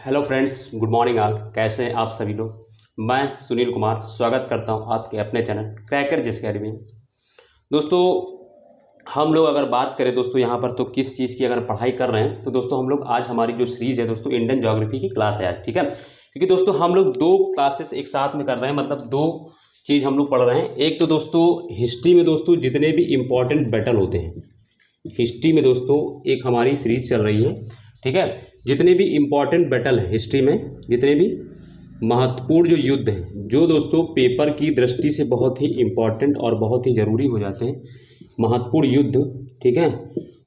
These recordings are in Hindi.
Hello friends, good morning all. कैसे हैं आप सभी लोग। मैं सुनील कुमार स्वागत करता हूं आपके अपने चैनल क्रैकर जिस अकेडमी में। दोस्तों हम लोग अगर बात करें दोस्तों यहाँ पर तो किस चीज़ की अगर पढ़ाई कर रहे हैं तो दोस्तों हम लोग आज हमारी जो सीरीज़ है दोस्तों इंडियन ज्योग्राफी की क्लास है आज, ठीक है। क्योंकि दोस्तों हम लोग दो क्लासेस एक साथ में कर रहे हैं, मतलब दो चीज़ हम लोग पढ़ रहे हैं। एक तो दोस्तों हिस्ट्री में दोस्तों जितने भी इम्पोर्टेंट बैटल होते हैं, हिस्ट्री में दोस्तों एक हमारी सीरीज चल रही है, ठीक है। जितने भी इम्पॉर्टेंट बैटल हैं हिस्ट्री में, जितने भी महत्वपूर्ण जो युद्ध हैं जो दोस्तों पेपर की दृष्टि से बहुत ही इम्पॉर्टेंट और बहुत ही ज़रूरी हो जाते हैं, महत्वपूर्ण युद्ध, ठीक है,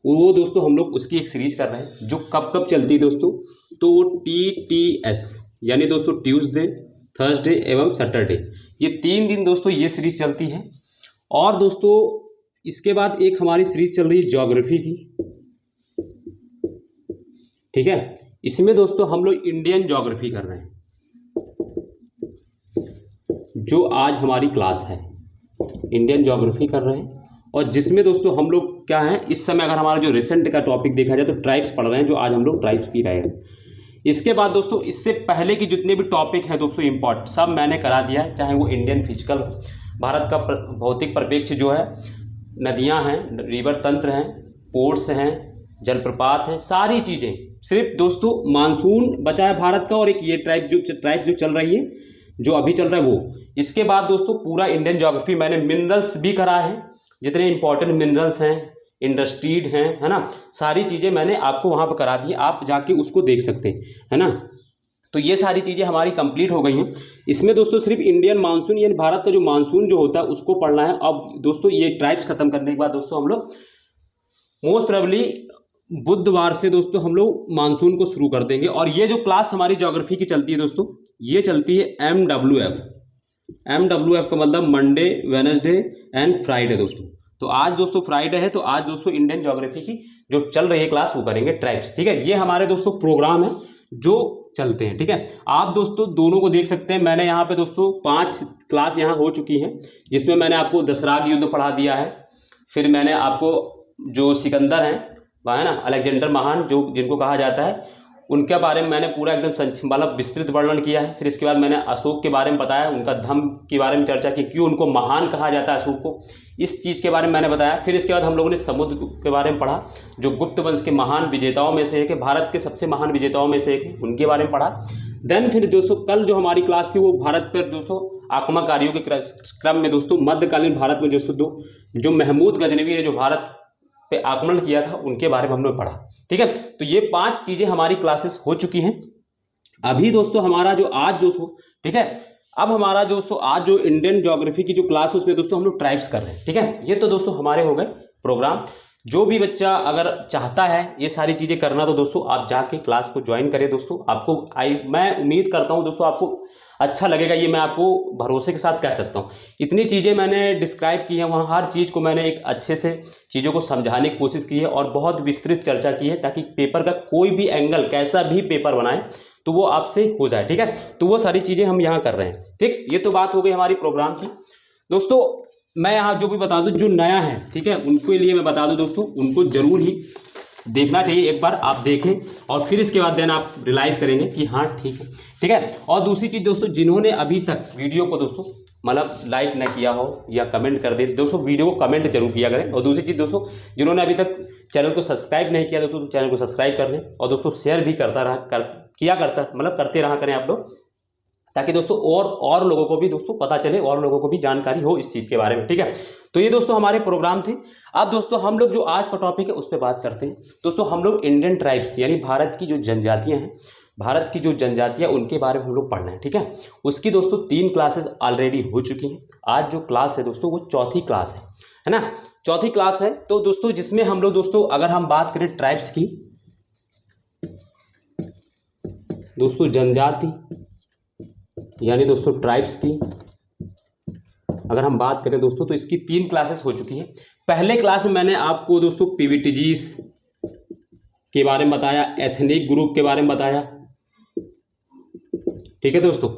वो दोस्तों हम लोग उसकी एक सीरीज कर रहे हैं जो कब कब चलती है दोस्तों। तो वो TTS यानी दोस्तों ट्यूसडे, थर्सडे एवं सैटरडे, ये 3 दिन दोस्तों ये सीरीज चलती है। और दोस्तों इसके बाद एक हमारी सीरीज चल रही है ज्योग्राफी की, ठीक है। इसमें दोस्तों हम लोग इंडियन ज्योग्राफी कर रहे हैं, जो आज हमारी क्लास है इंडियन ज्योग्राफी कर रहे हैं। और जिसमें दोस्तों हम लोग क्या है, इस समय अगर हमारा जो रिसेंट का टॉपिक देखा जाए तो ट्राइब्स पढ़ रहे हैं, जो आज हम लोग ट्राइब्स की रहे हैं। इसके बाद दोस्तों इससे पहले की जितने भी टॉपिक हैं दोस्तों इम्पॉर्टेंट सब मैंने करा दिया है, चाहे वो इंडियन फिजिकल, भारत का भौतिक परिप्रेक्ष्य जो है, नदियाँ हैं, रिवर तंत्र हैं, पोर्ट्स हैं, जलप्रपात हैं, सारी चीज़ें। सिर्फ दोस्तों मानसून बचा है भारत का और एक ये ट्राइब जो चल रही है, जो अभी चल रहा है वो। इसके बाद दोस्तों पूरा इंडियन ज्योग्राफी मैंने मिनरल्स भी करा है, जितने इंपॉर्टेंट मिनरल्स हैं, इंडस्ट्रीड हैं, है ना, सारी चीज़ें मैंने आपको वहाँ पर करा दी, आप जाके उसको देख सकते हैं, है ना। तो ये सारी चीज़ें हमारी कंप्लीट हो गई हैं। इसमें दोस्तों सिर्फ इंडियन मानसून यानी भारत का जो मानसून जो होता है उसको पढ़ना है। अब दोस्तों ये ट्राइब्स खत्म करने के बाद दोस्तों हम लोग मोस्ट प्रोबेबली बुधवार से दोस्तों हम लोग मानसून को शुरू कर देंगे। और ये जो क्लास हमारी ज्योग्राफी की चलती है दोस्तों, ये चलती है MWF। MWF का मतलब मंडे, वेडनेसडे एंड फ्राइडे दोस्तों। तो आज दोस्तों फ्राइडे है, तो आज दोस्तों इंडियन ज्योग्राफी की जो चल रही है क्लास वो करेंगे ट्राइब्स, ठीक है। ये हमारे दोस्तों प्रोग्राम है जो चलते हैं, ठीक है। आप दोस्तों दोनों को देख सकते हैं। मैंने यहाँ पे दोस्तों 5 क्लास यहाँ हो चुकी हैं, जिसमें मैंने आपको दसराग युद्ध पढ़ा दिया है। फिर मैंने आपको जो सिकंदर हैं वह है ना, अलेक्जेंडर महान जो जिनको कहा जाता है, उनके बारे में मैंने पूरा एकदम मतलब विस्तृत वर्णन किया है। फिर इसके बाद मैंने अशोक के बारे में बताया, उनका धम्म के बारे में चर्चा की, क्यों उनको महान कहा जाता है अशोक को, इस चीज़ के बारे में मैंने बताया। फिर इसके बाद हम लोगों ने समुद्र के बारे में पढ़ा, जो गुप्त वंश के महान विजेताओं में से एक है, भारत के सबसे महान विजेताओं में से एक है, उनके बारे में पढ़ा। देन फिर दोस्तों कल जो हमारी क्लास थी वो भारत पर दोस्तों आक्रमणकारियों के क्रम में दोस्तों मध्यकालीन भारत में दोस्तों जो महमूद गजनवी ने जो भारत पे आक्रमण किया था उनके बारे में हमने पढ़ा, ठीक है। तो ये 5 चीजें हमारी क्लासेस हो चुकी हैं। अभी दोस्तों हमारा जो आज दोस्तों, ठीक है, अब हमारा दोस्तों आज जो इंडियन ज्योग्राफी की जो क्लास है उसमें दोस्तों हम लोग ट्राइब्स कर रहे हैं, ठीक है। ये तो दोस्तों हमारे हो गए प्रोग्राम। जो भी बच्चा अगर चाहता है ये सारी चीज़ें करना तो दोस्तों आप जाके क्लास को ज्वाइन करें दोस्तों। आपको मैं उम्मीद करता हूँ दोस्तों आपको अच्छा लगेगा, ये मैं आपको भरोसे के साथ कह सकता हूँ। इतनी चीज़ें मैंने डिस्क्राइब की हैं, वहाँ हर चीज़ को मैंने एक अच्छे से चीज़ों को समझाने की कोशिश की है और बहुत विस्तृत चर्चा की है, ताकि पेपर का कोई भी एंगल कैसा भी पेपर बनाए तो वो आपसे हो जाए, ठीक है। तो वो सारी चीज़ें हम यहाँ कर रहे हैं, ठीक। ये तो बात हो गई हमारी प्रोग्राम की। दोस्तों मैं यहाँ जो भी बता दूँ जो नया है, ठीक है, उनके लिए मैं बता दूँ दोस्तों, उनको ज़रूर ही देखना चाहिए, एक बार आप देखें और फिर इसके बाद देन आप रियलाइज़ करेंगे कि हाँ ठीक है, ठीक है। और दूसरी चीज़ दोस्तों, जिन्होंने अभी तक वीडियो को दोस्तों मतलब लाइक ना किया हो या कमेंट कर दे दोस्तों, वीडियो को कमेंट जरूर किया करें। और दूसरी चीज़ दोस्तों, जिन्होंने अभी तक चैनल को सब्सक्राइब नहीं किया दोस्तों तो चैनल को सब्सक्राइब कर लें और दोस्तों शेयर भी करते रहा करें आप लोग, ताकि दोस्तों और लोगों को भी दोस्तों पता चले और लोगों को भी जानकारी हो इस चीज़ के बारे में, ठीक है। तो ये दोस्तों हमारे प्रोग्राम थे। अब दोस्तों हम लोग जो आज का टॉपिक है उस पर बात करते हैं। दोस्तों हम लोग इंडियन ट्राइब्स यानी भारत की जो जनजातियां हैं, भारत की जो जनजातियां उनके बारे में हम लोग पढ़ना है, ठीक है। उसकी दोस्तों 3 क्लासेस ऑलरेडी हो चुकी हैं। आज जो क्लास है दोस्तों वो चौथी क्लास है ना, चौथी क्लास है। तो दोस्तों जिसमें हम लोग दोस्तों अगर हम बात करें ट्राइब्स की, दोस्तों जनजाति यानी दोस्तों ट्राइब्स की अगर हम बात करें दोस्तों तो इसकी 3 क्लासेस हो चुकी हैं। पहले क्लास में मैंने आपको दोस्तों PVTGs के बारे में बताया, एथनिक ग्रुप के बारे में बताया, ठीक है दोस्तों।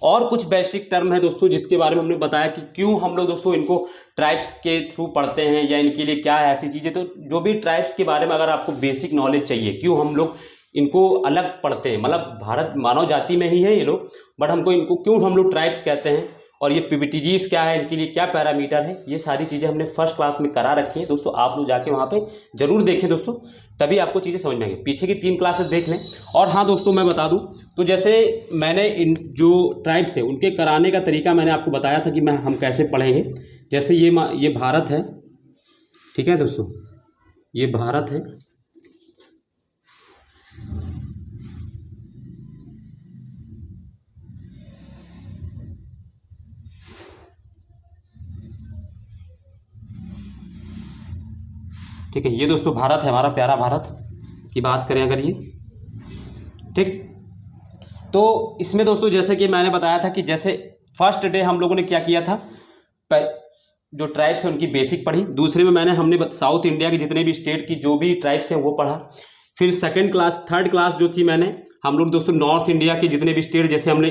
और कुछ बेसिक टर्म है दोस्तों जिसके बारे में हमने बताया कि क्यों हम लोग दोस्तों इनको ट्राइब्स के थ्रू पढ़ते हैं या इनके लिए क्या है ऐसी चीज़ें। तो जो भी ट्राइब्स के बारे में अगर आपको बेसिक नॉलेज चाहिए, क्यों हम लोग इनको अलग पढ़ते हैं, मतलब भारत मानव जाति में ही है ये लोग, बट हमको इनको क्यों हम लोग ट्राइब्स कहते हैं और ये पीबीटीजीज क्या है, इनके लिए क्या पैरामीटर है, ये सारी चीज़ें हमने फर्स्ट क्लास में करा रखी है दोस्तों। आप लोग जाके वहाँ पे जरूर देखें दोस्तों, तभी आपको चीज़ें समझ में आएंगी। पीछे की 3 क्लासेस देख लें। और हाँ दोस्तों, मैं बता दूं तो जैसे मैंने इन जो ट्राइब्स है उनके कराने का तरीका मैंने आपको बताया था कि हम कैसे पढ़ेंगे। जैसे ये भारत है, ठीक है दोस्तों, ये भारत है, ठीक है, ये दोस्तों भारत है, हमारा प्यारा भारत की बात करें अगर ये, ठीक। तो इसमें दोस्तों जैसे कि मैंने बताया था कि जैसे फर्स्ट डे हम लोगों ने क्या किया था, जो ट्राइब्स हैं उनकी बेसिक पढ़ी। दूसरे में हमने साउथ इंडिया के जितने भी स्टेट की जो भी ट्राइब्स हैं वो पढ़ा। फिर थर्ड क्लास जो थी हम लोग दोस्तों नॉर्थ इंडिया के जितने भी स्टेट, जैसे हमने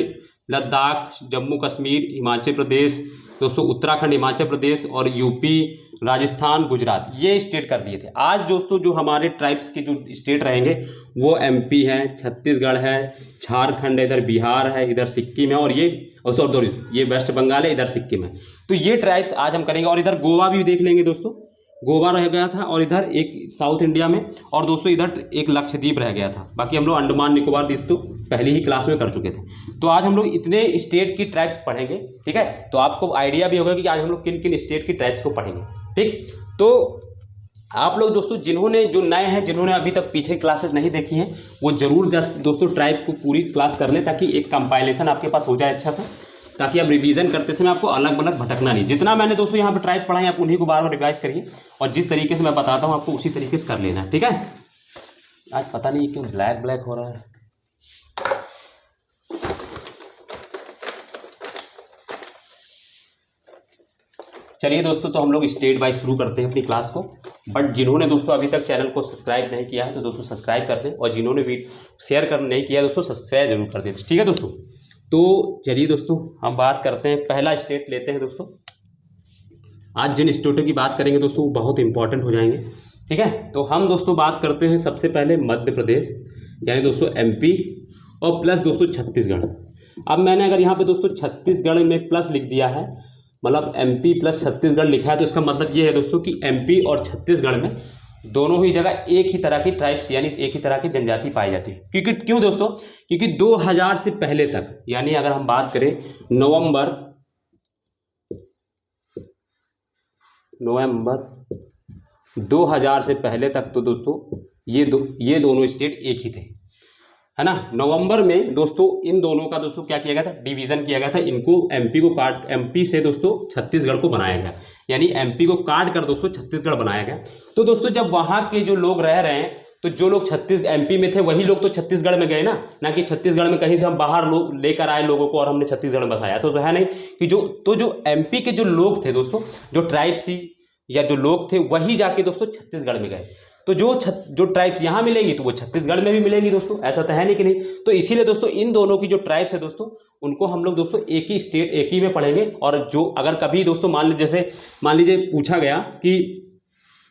लद्दाख, जम्मू कश्मीर, हिमाचल प्रदेश दोस्तों, उत्तराखंड, हिमाचल प्रदेश और यूपी, राजस्थान, गुजरात, ये स्टेट कर दिए थे। आज दोस्तों जो हमारे ट्राइब्स के जो स्टेट रहेंगे वो एमपी है, छत्तीसगढ़ है, झारखंड है, इधर बिहार है, इधर सिक्किम है, और ये वेस्ट बंगाल है, इधर सिक्किम है। तो ये ट्राइब्स आज हम करेंगे। और इधर गोवा भी देख लेंगे दोस्तों, गोवा रह गया था, और इधर एक साउथ इंडिया में, और दोस्तों इधर एक लक्षद्वीप रह गया था। बाकी हम लोग अंडमान निकोबार दोस्तों पहली ही क्लास में कर चुके थे। तो आज हम लोग इतने स्टेट की ट्राइब्स पढ़ेंगे, ठीक है। तो आपको आइडिया भी होगा कि आज हम लोग किन किन स्टेट की ट्राइब्स को पढ़ेंगे, ठीक। तो आप लोग दोस्तों जो नए हैं, जिन्होंने अभी तक पीछे क्लासेस नहीं देखी हैं, वो जरूर दोस्तों ट्राइब को पूरी क्लास कर लें, ताकि एक कंपाइलेशन आपके पास हो जाए अच्छा सा, ताकि आप रिवीजन करते समय आपको अलग अलग भटकना नहीं। जितना मैंने दोस्तों यहाँ पे ट्राइब्स पढ़ाए आप उन्हीं को बार बार रिवाइज करिए, और जिस तरीके से मैं बताता हूँ आपको उसी तरीके से कर लेना है, ठीक है। आज पता नहीं क्यों ब्लैक हो रहा है। चलिए दोस्तों, तो हम लोग स्टेट वाइज शुरू करते हैं अपनी क्लास को। बट जिन्होंने दोस्तों अभी तक चैनल को सब्सक्राइब नहीं किया है तो दोस्तों सब्सक्राइब कर दें, और जिन्होंने भी शेयर नहीं किया दोस्तों सब्सक्राइब जरूर कर दें, ठीक है दोस्तों। तो चलिए दोस्तों, हम बात करते हैं, पहला स्टेट लेते हैं दोस्तों। आज जिन स्टेटों की बात करेंगे दोस्तों वो बहुत इंपॉर्टेंट हो जाएंगे, ठीक है। तो हम दोस्तों बात करते हैं सबसे पहले मध्य प्रदेश, यानी दोस्तों एमपी, और प्लस दोस्तों छत्तीसगढ़। अब मैंने अगर यहाँ पे दोस्तों छत्तीसगढ़ में प्लस लिख दिया है, मतलब एमपी प्लस छत्तीसगढ़ लिखा है, तो इसका मतलब ये है दोस्तों कि एमपी और छत्तीसगढ़ में दोनों ही जगह एक ही तरह की ट्राइब्स, यानी एक ही तरह की जनजाति पाई जाती है। क्यों दोस्तों? क्योंकि 2000 से पहले तक, यानी अगर हम बात करें नवंबर 2000 से पहले तक, तो दोस्तों ये दोनों स्टेट एक ही थे, है ना। नवंबर में दोस्तों इन दोनों का दोस्तों क्या किया गया था, डिवीजन किया गया था। इनको एमपी से दोस्तों छत्तीसगढ़ को बनाया गया, यानी एमपी को काट कर दोस्तों छत्तीसगढ़ बनाया गया। तो दोस्तों जब वहां के जो लोग रह रहे हैं, तो जो लोग एमपी में थे वही लोग तो छत्तीसगढ़ में गए ना कि छत्तीसगढ़ में कहीं से हम बाहर लोग लेकर आए लोगों को और हमने छत्तीसगढ़ में बसाया, तो है नहीं कि जो एमपी के जो लोग थे दोस्तों, जो ट्राइब्स या जो लोग थे, वही जाके दोस्तों छत्तीसगढ़ में गए। तो जो ट्राइब्स यहाँ मिलेंगी तो वो छत्तीसगढ़ में भी मिलेंगी दोस्तों, ऐसा तो है नहीं कि नहीं। तो इसीलिए दोस्तों इन दोनों की जो ट्राइब्स है दोस्तों, उनको हम लोग दोस्तों एक ही स्टेट एक ही में पढ़ेंगे। और जो अगर कभी दोस्तों मान लीजिए पूछा गया कि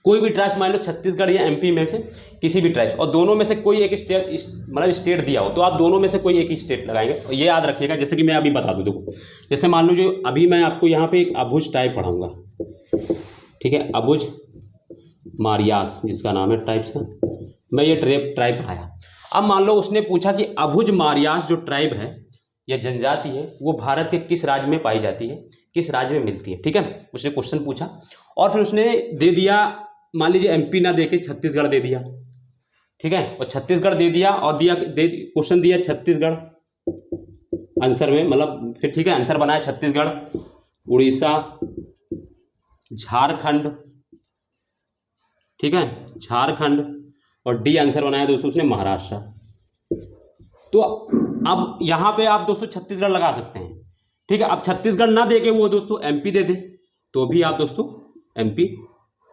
कोई भी ट्राइब्स, मान लो छत्तीसगढ़ या एमपी में से किसी भी ट्राइब्स, और दोनों में से कोई एक स्टेट दिया हो, तो आप दोनों में से कोई एक ही स्टेट लगाएंगे। और ये याद रखिएगा, जैसे कि मैं अभी बता दूं, देखो जैसे मान लो जो अभी मैं आपको यहाँ पे एक अभुज ट्राइब पढ़ाऊंगा, ठीक है, अभुज मारियास जिसका नाम है ट्राइब्स का, मैं ये ट्राइब पढ़ाया। अब मान लो उसने पूछा कि अभुज मारियास जो ट्राइब है या जनजाति है, वो भारत के किस राज्य में पाई जाती है, किस राज्य में मिलती है, ठीक है। उसने क्वेश्चन पूछा और फिर उसने दे दिया, मान लीजिए एमपी ना देके छत्तीसगढ़ दे दिया, ठीक है, और छत्तीसगढ़ दे दिया और क्वेश्चन दिया छत्तीसगढ़ आंसर में, मतलब फिर ठीक है आंसर बनाया छत्तीसगढ़, उड़ीसा, झारखंड, ठीक है, झारखंड, और डी आंसर बनाया दोस्तों उसने महाराष्ट्र। तो अब यहाँ पे आप दोस्तों छत्तीसगढ़ लगा सकते हैं, ठीक है। अब छत्तीसगढ़ ना देके वो दोस्तों एमपी दे दे तो भी आप दोस्तों एमपी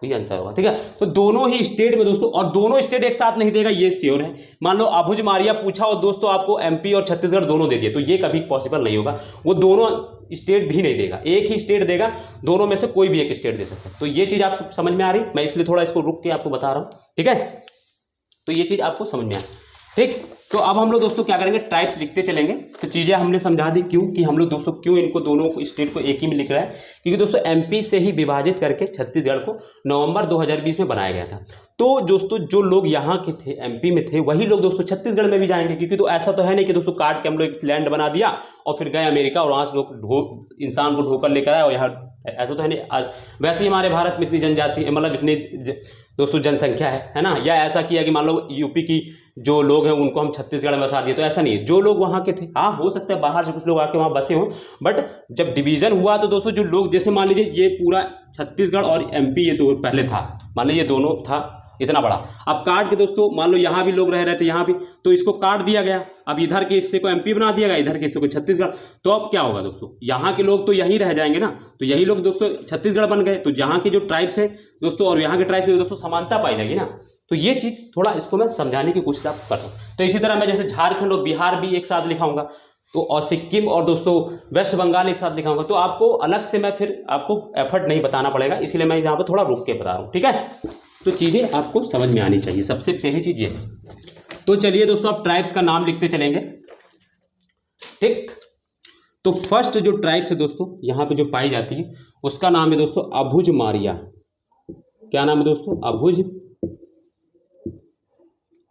ही आंसर होगा, ठीक है। तो दोनों ही स्टेट में दोस्तों, और दोनों स्टेट एक साथ नहीं देगा ये श्योर है। मान लो अभुज मारिया पूछा और दोस्तों आपको एमपी और छत्तीसगढ़ दोनों दे दिए, तो ये कभी पॉसिबल नहीं होगा, वो दोनों स्टेट भी नहीं देगा, एक ही स्टेट देगा, दोनों में से कोई भी एक स्टेट दे सकता है। तो ये चीज आप समझ में आ रही, मैं इसलिए थोड़ा इसको रुक के आपको बता रहा हूं, ठीक है। तो ये चीज आपको समझ में आ, ठीक। तो अब हम लोग दोस्तों क्या करेंगे, टाइप्स लिखते चलेंगे। तो चीज़ें हमने समझा दी क्यों कि हम लोग दोस्तों क्यों इनको दोनों स्टेट को एक ही में लिख रहा है, क्योंकि दोस्तों एमपी से ही विभाजित करके छत्तीसगढ़ को नवंबर 2020 में बनाया गया था। तो दोस्तों जो लोग यहाँ के थे, एमपी में थे, वही लोग दोस्तों छत्तीसगढ़ में भी जाएंगे, क्योंकि तो ऐसा तो है नहीं कि दोस्तों काट के हम लोग एक लैंड बना दिया और फिर गए अमेरिका और वहाँ से लोग इंसान को ढोकर लेकर आए और यहाँ, ऐसा तो है नहीं। वैसे ही हमारे भारत में इतनी जनजाति, मतलब इतनी दोस्तों जनसंख्या है ना, या ऐसा किया कि मान लो यूपी की जो लोग हैं उनको हम छत्तीसगढ़ में बसा दिए, तो ऐसा नहीं है। जो लोग वहाँ के थे, हाँ हो सकता है बाहर से कुछ लोग आके वहाँ बसे हों, बट जब डिवीज़न हुआ तो दोस्तों जो लोग, जैसे मान लीजिए ये पूरा छत्तीसगढ़ और एमपी ये तो पहले था, मान लीजिए ये दोनों था इतना बड़ा, अब काट के दोस्तों मान लो यहाँ भी लोग रह रहे थे यहाँ भी, तो इसको काट दिया गया, अब इधर के हिस्से को एमपी बना दिया गया, इधर के हिस्से को छत्तीसगढ़। तो अब क्या होगा दोस्तों, यहाँ के लोग तो यहीं रह जाएंगे ना, तो यही लोग दोस्तों छत्तीसगढ़ बन गए, तो यहाँ की जो ट्राइब्स है दोस्तों और यहाँ के ट्राइब्स में दोस्तों समानता पाई जाएगी ना। तो ये चीज़ थोड़ा इसको मैं समझाने की कोशिश आप करता हूँ। तो इसी तरह मैं जैसे झारखंड और बिहार भी एक साथ लिखाऊंगा, तो और सिक्किम और दोस्तों वेस्ट बंगाल एक साथ लिखाऊंगा, तो आपको अलग से मैं फिर आपको एफर्ट नहीं बताना पड़ेगा, इसीलिए मैं यहाँ पर थोड़ा रुक के बता रहा हूँ, ठीक है। तो चीज़ें आपको समझ में आनी चाहिए, सबसे पहली चीज़ ये। तो चलिए दोस्तों आप ट्राइब्स का नाम लिखते चलेंगे, ठीक। तो फर्स्ट जो ट्राइब्स है दोस्तों यहाँ पे जो पाई जाती है उसका नाम है दोस्तों अभुज मारिया। क्या नाम है दोस्तों, अभुज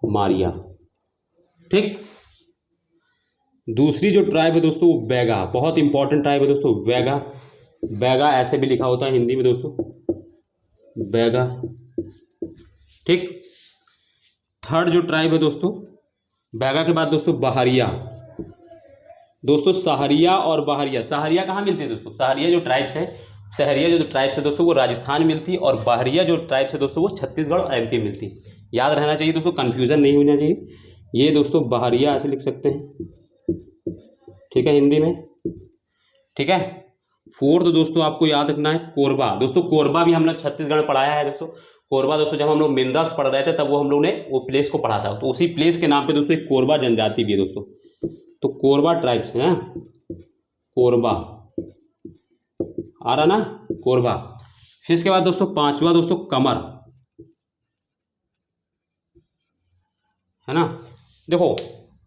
मारिया, ठीक। दूसरी जो ट्राइब है दोस्तों वो बैगा, बहुत इंपॉर्टेंट ट्राइब है दोस्तों, बैगा। बैगा ऐसे भी लिखा होता है हिंदी में दोस्तों, बैगा, ठीक। थर्ड जो ट्राइब है दोस्तों बैगा के बाद दोस्तों बहरिया। दोस्तों सहरिया और बहरिया, सहरिया कहाँ मिलती है दोस्तों, सहरिया जो ट्राइब्स है, सहरिया जो ट्राइब्स है दोस्तों वो राजस्थान मिलती है, और बहरिया जो ट्राइब्स है दोस्तों वो छत्तीसगढ़ और एमपी मिलती है। याद रहना चाहिए दोस्तों, कन्फ्यूजन नहीं होना चाहिए। ये दोस्तों बहरिया ऐसे लिख सकते हैं, ठीक है, हिंदी में, ठीक है। फोर्थ दोस्तों आपको याद रखना है कोरबा। दोस्तों कोरबा भी हमने छत्तीसगढ़ में पढ़ाया है दोस्तों। कोरबा दोस्तों जब हम लोग मिनरल्स पढ़ रहे थे तब वो हम लोग ने वो प्लेस को पढ़ा था, तो उसी प्लेस के नाम पे दोस्तों एक कोरबा जनजाति भी है दोस्तों। तो कोरबा ट्राइब्स है, कोरबा आ रहा ना, कोरबा। फिर इसके बाद दोस्तों पांचवा दोस्तों कमर, है ना। देखो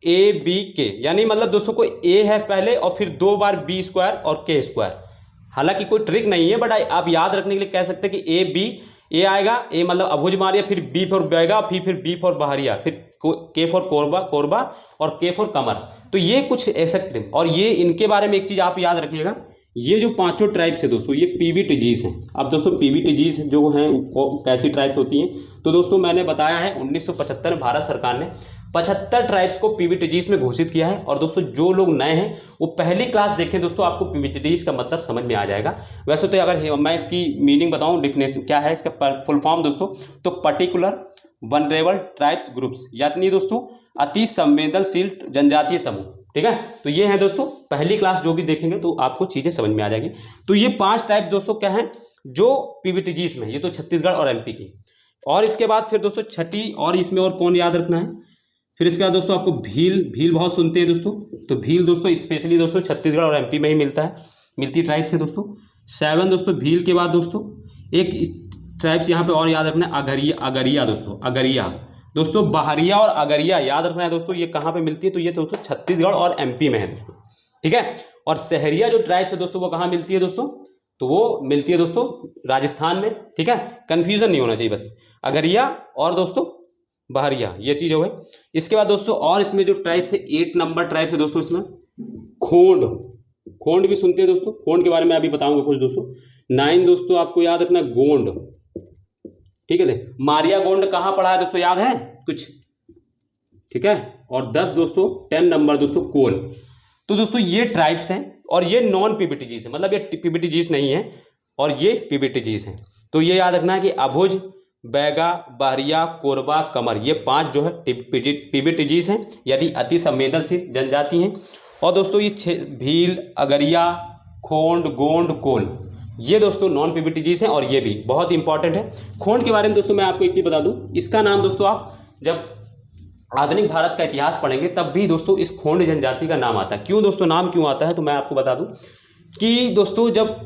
ए बी के, यानी मतलब दोस्तों को ए है पहले और फिर 2 बार बी स्क्वायर और के स्क्वायर। हालांकि कोई ट्रिक नहीं है, बट आप याद रखने के लिए कह सकते हैं कि ए बी, ए आएगा, ए मतलब अभुज मारिया, फिर बी फॉर बैगा, फिर बी फॉर बहरिया, फिर के फॉर कोरबा, कोरबा और के फॉर कमर। तो ये कुछ ऐसा, और ये इनके बारे में एक चीज़ आप याद रखिएगा, ये जो पांचों ट्राइब्स है दोस्तों ये पीवीटीजीज हैं। अब दोस्तों पीवीटीजीज जो हैं कैसी ट्राइब्स होती हैं, तो दोस्तों मैंने बताया है 1975 में भारत सरकार ने 75 ट्राइब्स को पीवीटीजीज में घोषित किया है। और दोस्तों जो लोग नए हैं वो पहली क्लास देखें दोस्तों, आपको पीवीटीजीज का मतलब समझ में आ जाएगा। वैसे तो अगर मैं इसकी मीनिंग बताऊं, डिफिनेशन क्या है इसका फुल फॉर्म दोस्तों, तो पर्टिकुलर वनरेबल ट्राइब्स ग्रुप्स, यानी दोस्तों अति संवेदनशील जनजातीय समूह, ठीक है। तो ये है दोस्तों पहली क्लास, जो भी देखेंगे तो आपको चीज़ें समझ में आ जाएगी। तो ये 5 टाइप दोस्तों क्या हैं जो पीवीटीजीज में, ये तो छत्तीसगढ़ और एमपी की। और इसके बाद फिर दोस्तों छठी, और इसमें और कौन याद रखना है, फिर इसके बाद दोस्तों आपको भील, भील बहुत सुनते हैं दोस्तों, तो भील दोस्तों स्पेशली दोस्तों छत्तीसगढ़ और एमपी में ही मिलती ट्राइब्स है दोस्तों। 7 दोस्तों भील के बाद दोस्तों एक ट्राइब्स यहाँ पे और याद रखना है, अगरिया दोस्तों, अगरिया। दोस्तों बहरिया और अगरिया याद रखना है दोस्तों, ये कहाँ पे मिलती है, तो ये दोस्तों छत्तीसगढ़ और एमपी में है दोस्तों, ठीक है। और सहरिया जो ट्राइब्स है दोस्तों वो कहाँ मिलती है दोस्तों, तो वो मिलती है दोस्तों राजस्थान में, ठीक है। कन्फ्यूजन नहीं होना चाहिए बस, अगरिया और दोस्तों बहरिया, ये चीज़ हो गई। इसके बाद दोस्तों और इसमें जो ट्राइब्स है 8 नंबर ट्राइब्स है दोस्तों, इसमें खोंड, खोंड भी सुनते हैं दोस्तों, खोंड के बारे में अभी बताऊंगा कुछ दोस्तों। 9 दोस्तों आपको याद रखना गोंड, ठीक है। मारिया गोंड कहाँ पढ़ा है दोस्तों, याद है कुछ, ठीक है। और 10 दोस्तों 10 नंबर दोस्तों कोल। तो दोस्तों ये ट्राइब्स हैं और ये नॉन पीवीटीजीज है, मतलब ये पीवीटीजीज नहीं है और ये पीवीटीजीज हैं। तो ये याद रखना है कि अभुज, बैगा, बहरिया, कोरबा, कमर, ये 5 जो है पीवीटीजीज हैं, यानी अति संवेदनशील जनजाति हैं। और दोस्तों ये भील, अगरिया, खोंड, गोंड, कोल, ये दोस्तों नॉन पीवीटीजीज हैं और ये भी बहुत इंपॉर्टेंट है। खोंड के बारे में दोस्तों मैं आपको एक चीज़ बता दूं, इसका नाम दोस्तों आप जब आधुनिक भारत का इतिहास पढ़ेंगे तब भी दोस्तों इस खोंड जनजाति का नाम आता है। क्यों दोस्तों नाम क्यों आता है, तो मैं आपको बता दूं कि दोस्तों जब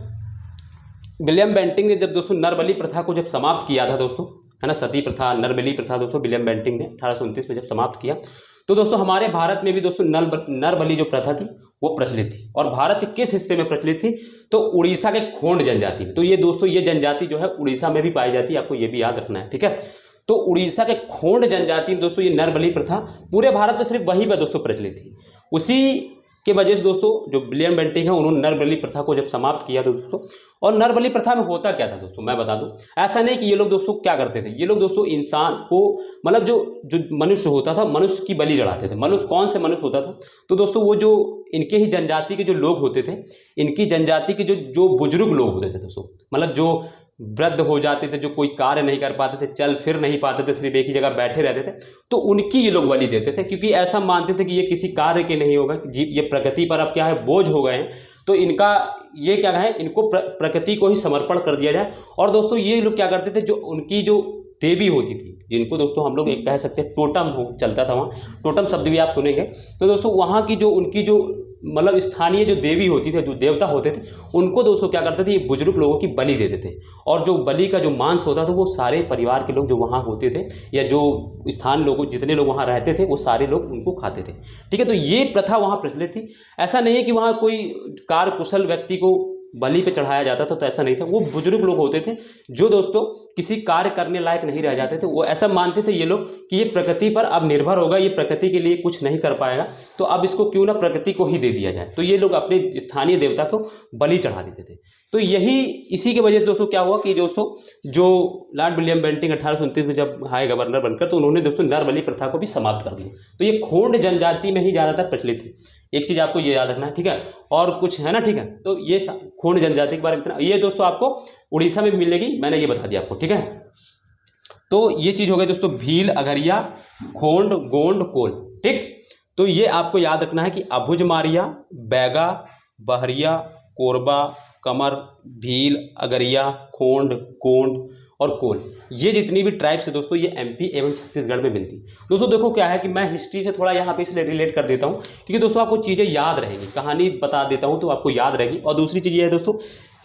विलियम बेंटिंक ने जब दोस्तों नरबली प्रथा को जब समाप्त किया था दोस्तों, है ना, सती प्रथा, नरबली प्रथा दोस्तों विलियम बेंटिंक ने 1829 में जब समाप्त किया, तो दोस्तों हमारे भारत में भी दोस्तों नर बलि जो प्रथा थी वो प्रचलित थी, और भारत के किस हिस्से में प्रचलित थी, तो उड़ीसा के खोंड जनजाति में। तो ये दोस्तों ये जनजाति जो है उड़ीसा में भी पाई जाती है, आपको ये भी याद रखना है, ठीक है। तो उड़ीसा के खोंड जनजाति में दोस्तों ये नर बलि प्रथा पूरे भारत में सिर्फ वहीं पर दोस्तों प्रचलित थी। उसी के वजह से दोस्तों जो विलियम बेंटिंक है उन्होंने नर बलि प्रथा को जब समाप्त किया दोस्तों, और नर बलि प्रथा में होता क्या था दोस्तों मैं बता दूं। ऐसा नहीं कि ये लोग दोस्तों क्या करते थे, ये लोग दोस्तों इंसान को मतलब जो मनुष्य होता था, मनुष्य की बलि चढ़ाते थे। मनुष्य कौन से मनुष्य होता था, तो दोस्तों वो जो इनके ही जनजाति के जो लोग होते थे, इनकी जनजाति के जो बुजुर्ग लोग होते थे दोस्तों, मतलब जो वृद्ध हो जाते थे, जो कोई कार्य नहीं कर पाते थे, चल फिर नहीं पाते थे, सिर्फ एक ही जगह बैठे रहते थे, तो उनकी ये लोग बलि देते थे, क्योंकि ऐसा मानते थे कि ये किसी कार्य के नहीं होगा, ये प्रकृति पर अब क्या है बोझ हो गए हैं, तो इनका ये क्या है, इनको प्रकृति को ही समर्पण कर दिया जाए। और दोस्तों ये लोग क्या करते थे, जो उनकी जो देवी होती थी, जिनको दोस्तों हम लोग एक कह सकते हैं टोटम हो चलता था, वहाँ टोटम शब्द भी आप सुनेंगे। तो दोस्तों वहाँ की जो उनकी जो मतलब स्थानीय जो देवी होती थी, जो देवता होते थे, उनको दोस्तों क्या करते थे, ये बुजुर्ग लोगों की बलि देते थे, और जो बलि का जो मांस होता था वो सारे परिवार के लोग जो वहाँ होते थे, या जो स्थान लोग जितने लोग वहाँ रहते थे वो सारे लोग उनको खाते थे, ठीक है। तो ये प्रथा वहाँ प्रचलित थी। ऐसा नहीं है कि वहाँ कोई कार्य कुशल व्यक्ति को बलि पे चढ़ाया जाता था, तो ऐसा नहीं था। वो बुजुर्ग लोग होते थे जो दोस्तों किसी कार्य करने लायक नहीं रह जाते थे, वो ऐसा मानते थे ये लोग कि ये प्रकृति पर अब निर्भर होगा, ये प्रकृति के लिए कुछ नहीं कर पाएगा, तो अब इसको क्यों ना प्रकृति को ही दे दिया जाए। तो ये लोग अपने स्थानीय देवता को बलि चढ़ा देते थे। तो यही इसी की वजह से दोस्तों क्या हुआ कि दोस्तों जो लॉर्ड विलियम बेंटिंक 1829 में जब हाई गवर्नर बनकर, तो उन्होंने दोस्तों नर बलि प्रथा को भी समाप्त कर दिया। तो ये खोंड जनजाति में ही ज़्यादातर प्रचलित थी। एक चीज़ आपको ये याद रखना है, ठीक है, और कुछ है ना, ठीक है। तो ये खोंड जनजाति के बारे में इतना, ये दोस्तों आपको उड़ीसा में भी मिलेगी, मैंने ये बता दिया आपको, ठीक है। तो ये चीज़ हो गई दोस्तों भील, अघरिया, खोंड, गोंड, कोल, ठीक। तो ये आपको याद रखना है कि अभुज मारिया, बैगा, बहरिया, कोरबा, कमर, भील, अगरिया, खोंड, गोंड और कोल, ये जितनी भी ट्राइब्स है दोस्तों ये एमपी एवं छत्तीसगढ़ में मिलती। दोस्तों देखो क्या है कि मैं हिस्ट्री से थोड़ा यहाँ पे इसलिए रिलेट कर देता हूँ क्योंकि दोस्तों आपको चीज़ें याद रहेंगी, कहानी बता देता हूँ तो आपको याद रहेगी। और दूसरी चीज़ ये है दोस्तों,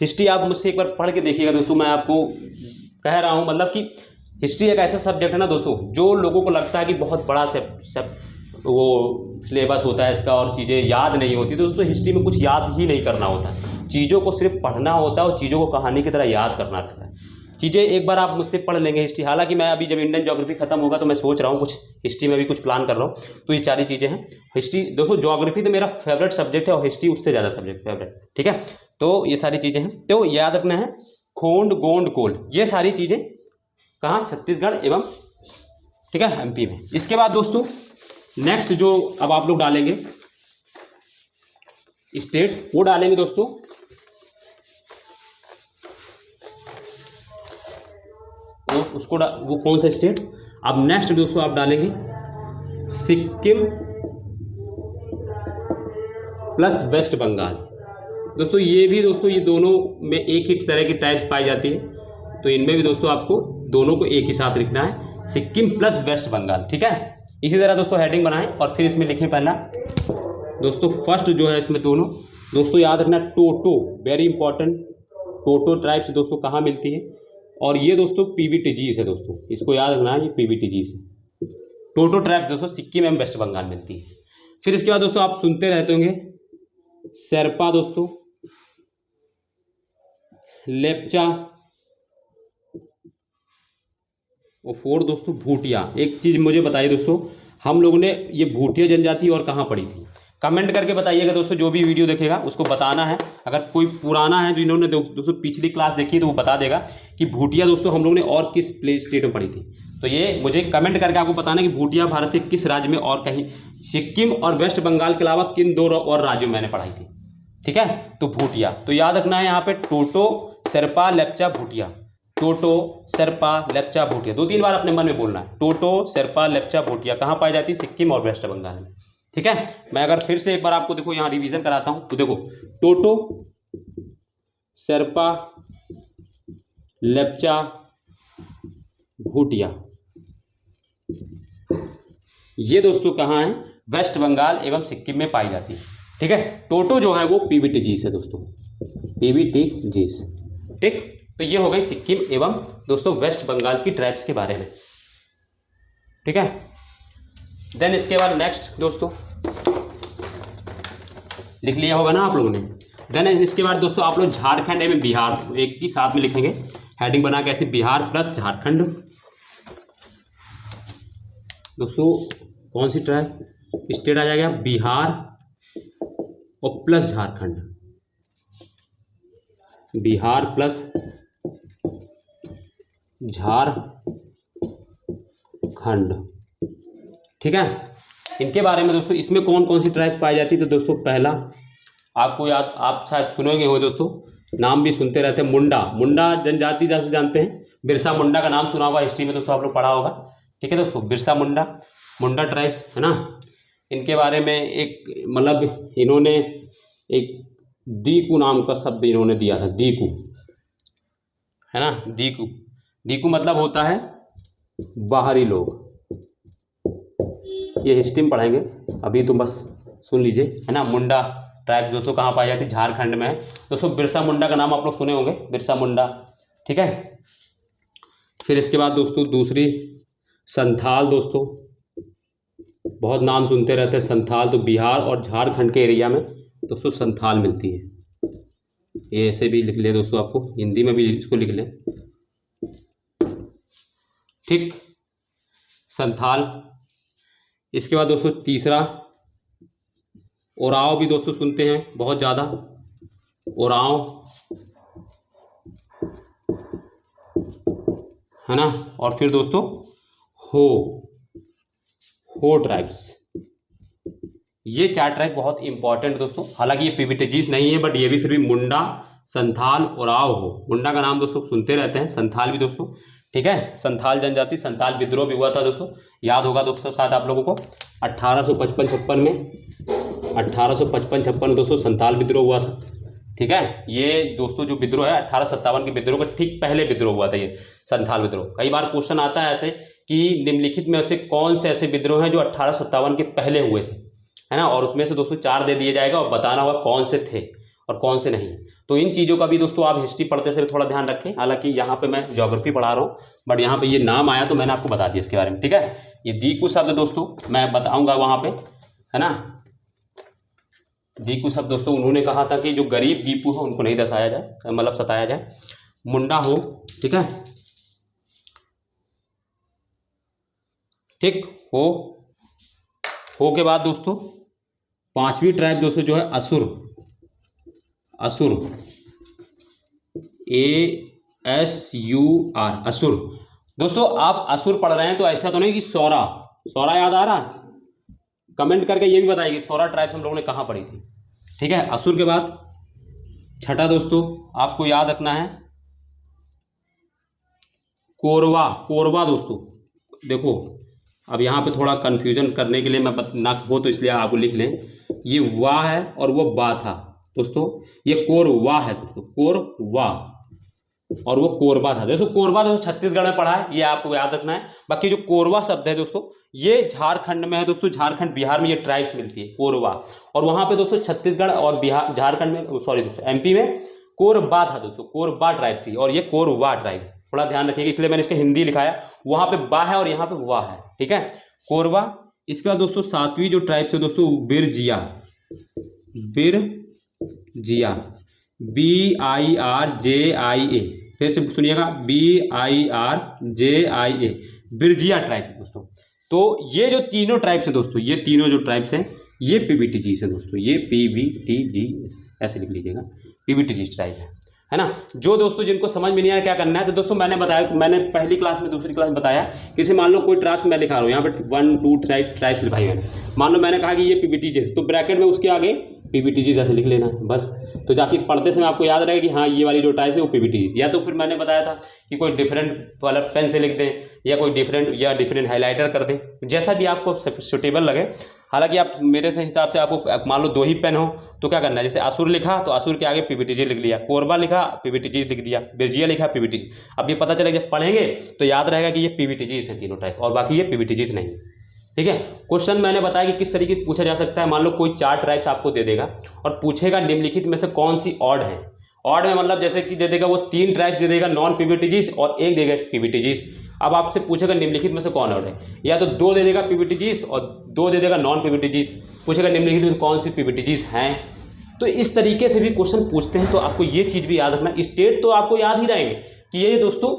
हिस्ट्री आप मुझसे एक बार पढ़ के देखिएगा दोस्तों, मैं आपको कह रहा हूँ मतलब कि हिस्ट्री एक ऐसा सब्जेक्ट है ना दोस्तों, जो लोगों को लगता है कि बहुत बड़ा सब वो सिलेबस होता है इसका और चीज़ें याद नहीं होती, तो दोस्तों हिस्ट्री में कुछ याद ही नहीं करना होता है, चीज़ों को सिर्फ पढ़ना होता है और चीज़ों को कहानी की तरह याद करना रहता है। चीज़ें एक बार आप मुझसे पढ़ लेंगे हिस्ट्री, हालांकि मैं अभी जब इंडियन ज्योग्राफी खत्म होगा तो मैं सोच रहा हूँ कुछ हिस्ट्री में भी कुछ प्लान कर रहा हूँ, तो ये सारी चीज़ें हैं। हिस्ट्री दोस्तों, ज्योग्राफी तो मेरा फेवरेट सब्जेक्ट है और हिस्ट्री उससे ज़्यादा सब्जेक्ट फेवरेट, ठीक है। तो ये सारी चीज़ें हैं, तो याद रखना है खोंड, गोंड, कोल, ये सारी चीज़ें कहाँ, छत्तीसगढ़ एवं ठीक है एमपी में। इसके बाद दोस्तों नेक्स्ट जो अब आप लोग डालेंगे स्टेट, वो डालेंगे दोस्तों वो कौन सा स्टेट। अब नेक्स्ट दोस्तों आप डालेंगे सिक्किम प्लस वेस्ट बंगाल। दोस्तों ये भी दोस्तों ये दोनों में एक ही तरह की टाइप्स पाई जाती है, तो इनमें भी दोस्तों आपको दोनों को एक ही साथ लिखना है, सिक्किम प्लस वेस्ट बंगाल, ठीक है। इसी तरह दोस्तों हेडिंग बनाएं और फिर इसमें लिखें पहला दोस्तों फर्स्ट जो है इसमें दोनों दोस्तों याद रखना टोटो, वेरी इंपॉर्टेंट, टोटो ट्राइब्स दोस्तों कहाँ मिलती है, और ये दोस्तों पीवीटीजीज है दोस्तों, इसको याद रखना है, ये पीवीटीजीज है। टोटो ट्राइब्स दोस्तों सिक्किम एवं वेस्ट बंगाल मिलती है। फिर इसके बाद दोस्तों आप सुनते रहते होंगे शेरपा दोस्तों, लेप्चा और फोर दोस्तों भूटिया। एक चीज़ मुझे बताइए दोस्तों, हम लोगों ने ये भूटिया जनजाति और कहाँ पढ़ी थी, कमेंट करके बताइएगा दोस्तों। जो भी वीडियो देखेगा उसको बताना है, अगर कोई पुराना है जो इन्होंने दोस्तों पिछली क्लास देखी है तो वो बता देगा कि भूटिया दोस्तों हम लोगों ने और किस स्टेट में पढ़ी थी। तो ये मुझे कमेंट करके आपको बताना है कि भूटिया भारत के किस राज्य में और कहीं सिक्किम और वेस्ट बंगाल के अलावा किन दो और राज्यों में मैंने पढ़ाई थी, ठीक है। तो भूटिया, तो याद रखना है यहाँ पे टोटो, शेरपा, लेप्चा, भूटिया, टोटो, शेरपा, लेप्चा, भूटिया, 2-3 बार अपने मन में बोलना है। टोटो, शेरपा, लेप्चा, भूटिया कहाँ पाई जाती है, सिक्किम और वेस्ट बंगाल में, ठीक है। मैं अगर फिर से एक बार आपको देखो यहाँ रिवीजन कराता हूँ, तो देखो टोटो, शेरपा, लेप्चा, भूटिया, ये दोस्तों कहाँ है, वेस्ट बंगाल एवं सिक्किम में पाई जाती है, ठीक है। टोटो जो है वो पीवीटीजीज है दोस्तों, पीवीटीजीज, ठीक। तो ये हो गई सिक्किम एवं दोस्तों वेस्ट बंगाल की ट्राइब्स के बारे में, ठीक है। देन इसके बाद नेक्स्ट दोस्तों लिख लिया होगा ना आप लोगों ने। देन इसके बाद दोस्तों आप लोग झारखंड एवं बिहार एक ही साथ में लिखेंगे, हेडिंग बना के ऐसे, बिहार प्लस झारखंड। दोस्तों कौन सी ट्राइब स्टेट आ जाएगा, बिहार और प्लस झारखंड, बिहार प्लस झारखंड। ठीक है, इनके बारे में दोस्तों, इसमें कौन कौन सी ट्राइब्स पाई जाती है। तो दोस्तों पहला आपको याद, आप शायद सुनोगे हो दोस्तों, नाम भी सुनते रहते हैं, मुंडा। मुंडा जनजाति जैसे जानते हैं, बिरसा मुंडा का नाम सुना होगा हिस्ट्री में दोस्तों, आप लोग पढ़ा होगा। ठीक है दोस्तों, बिरसा मुंडा, मुंडा ट्राइब्स है ना। इनके बारे में एक मतलब इन्होंने एक दीकू नाम का शब्द इन्होंने दिया था, दीकू है ना। दीकू, दीकू मतलब होता है बाहरी लोग। ये हिस्ट्री में पढ़ाएंगे, अभी तो बस सुन लीजिए है ना। मुंडा ट्राइब दोस्तों कहाँ पाई जाती है, झारखंड में है दोस्तों। बिरसा मुंडा का नाम आप लोग सुने होंगे, बिरसा मुंडा। ठीक है, फिर इसके बाद दोस्तों दूसरी संथाल। दोस्तों बहुत नाम सुनते रहते हैं संथाल, तो बिहार और झारखंड के एरिया में दोस्तों संथाल मिलती है। ये ऐसे भी लिख ले दोस्तों, आपको हिंदी में भी इसको लिख लें। ठीक, संथाल। इसके बाद दोस्तों तीसरा ओराव भी दोस्तों सुनते हैं बहुत ज़्यादा, ओराव है ना। और फिर दोस्तों हो ट्राइब्स। ये 4 ट्राइब बहुत इंपॉर्टेंट दोस्तों, हालांकि ये पीवीटीजीज नहीं है, बट ये भी फिर भी मुंडा, संथाल, ओराव, हो। मुंडा का नाम दोस्तों सुनते रहते हैं, संथाल भी दोस्तों। ठीक है, संथाल जनजाति, संथाल विद्रोह भी हुआ था दोस्तों, याद होगा दोस्तों शायद आप लोगों को 1855-56 में, 1855-56 दोस्तों संथाल विद्रोह हुआ था। ठीक है, ये दोस्तों जो विद्रोह है 1857 के विद्रोह का ठीक पहले विद्रोह हुआ था ये संथाल विद्रोह। कई बार क्वेश्चन आता है ऐसे कि निम्नलिखित में से कौन से ऐसे विद्रोह हैं जो 1857 के पहले हुए थे, है ना। और उसमें से दोस्तों 4 दे दिए जाएगा और बताना होगा कौन से थे और कौन से नहीं। तो इन चीज़ों का भी दोस्तों आप हिस्ट्री पढ़ते समय थोड़ा ध्यान रखें। हालांकि यहाँ पे मैं ज्योग्राफी पढ़ा रहा हूँ, बट यहाँ पे ये नाम आया तो मैंने आपको बता दिया इसके बारे में। ठीक है, ये दीकू शब्द दोस्तों मैं बताऊँगा वहाँ पे, है ना। दीकू शब्द दोस्तों उन्होंने कहा था कि जो गरीब दीपू है उनको नहीं दर्शाया जाए, मतलब सताया जाए। मुंडा हो, ठीक है, ठीक हो के बाद दोस्तों 5वीं ट्राइब दोस्तों जो है असुर। असुर, ASUR, असुर। दोस्तों आप असुर पढ़ रहे हैं तो ऐसा तो नहीं कि सौरा, सौरा याद आ रहा है, कमेंट करके ये भी बताइए सौरा ट्राइब्स हम लोगों ने कहाँ पढ़ी थी। ठीक है, असुर के बाद छठा दोस्तों आपको याद रखना है कोरवा। कोरवा दोस्तों देखो, अब यहाँ पे थोड़ा कन्फ्यूजन करने के लिए मैं ना हो तो इसलिए आपको लिख लें, ये वाह है और वो बा था दोस्तों, ये कोरवा है दोस्तों, कोरवा, और वो कोरबा था दोस्तों। कोरबा दोस्तों छत्तीसगढ़ में पढ़ा है, ये आपको याद रखना है। बाकी जो कोरवा शब्द है दोस्तों ये झारखंड में है दोस्तों, झारखंड बिहार में ये ट्राइब्स मिलती है कोरवा। और वहाँ पे दोस्तों छत्तीसगढ़ और बिहार, झारखंड में, सॉरी दोस्तों MP में कोरबा था दोस्तों, कोरबा ट्राइब थी, और ये कोरवा ट्राइब, थोड़ा ध्यान रखिएगा, इसलिए मैंने इसका हिंदी लिखाया। वहाँ पे बा है और यहाँ पे वाह है। ठीक है, कोरबा। इसके बाद दोस्तों 7वीं जो ट्राइब्स है दोस्तों बिरजिया। बिरजिया, BIRJIA, फिर से सुनिएगा, BIRJIA, बिरजिया ट्राइब्स दोस्तों। तो ये जो तीनों ट्राइब्स हैं दोस्तों, ये तीनों जो ट्राइब्स हैं ये PBTGs है दोस्तों, ये PBTGs ऐसे लिख लीजिएगा, PBTGs ट्राइब है ना। जो दोस्तों जिनको समझ में नहीं आया क्या करना है, तो दोस्तों मैंने बताया, मैंने पहली क्लास में दूसरी क्लास में बताया कि जैसे मान लो कोई ट्राइब्स मैं लिखा रहा हूँ, यहाँ पर 1 2 ट्राइब्स लिखाई मैंने, मान लो मैंने कहा कि ये PBTGs, तो ब्रैकेट में उसके आगे PBTGs ऐसे लिख लेना है बस। तो जाके पढ़ते समय आपको याद रहेगा कि हाँ ये वाली जो टाइप्स है वो PBTGs। या तो फिर मैंने बताया था कि कोई डिफरेंट कलर पेन से लिख दें, या कोई डिफरेंट हाईलाइटर कर दें, जैसा भी आपको सुटेबल लगे। हालांकि आप मेरे से हिसाब से आपको मान लो 2 ही पेन हो तो क्या करना है, जैसे असुर लिखा तो असुर के आगे PBTG लिख लिया, कोरबा लिखा PBTG लिख दिया, बिरजिया लिखा PBTG। अब ये पता चलेगा, जब पढ़ेंगे तो याद रहेगा कि ये PBTGs है तीनों टाइप, और बाकी ये PBTGs नहीं। ठीक है, क्वेश्चन मैंने बताया कि किस तरीके से पूछा जा सकता है। मान लो कोई 4 ट्राइब्स आपको दे देगा और पूछेगा निम्नलिखित में से कौन सी ऑड है, ऑड में मतलब जैसे कि दे देगा वो 3 ट्राइब्स दे देगा नॉन पीवीटीजीज और 1 देगा पीवीटीजीज। अब आपसे पूछेगा निम्नलिखित में से कौन ऑड है, या तो 2 दे देगा पीवीटीजीज और 2 दे देगा नॉन पीवीटीजीज, पूछेगा निम्नलिखित में कौन सी पीवीटीजीज हैं। तो इस तरीके से भी क्वेश्चन पूछते हैं। तो आपको ये चीज़ भी याद रखना, स्टेट तो आपको याद ही रहेंगे कि ये दोस्तों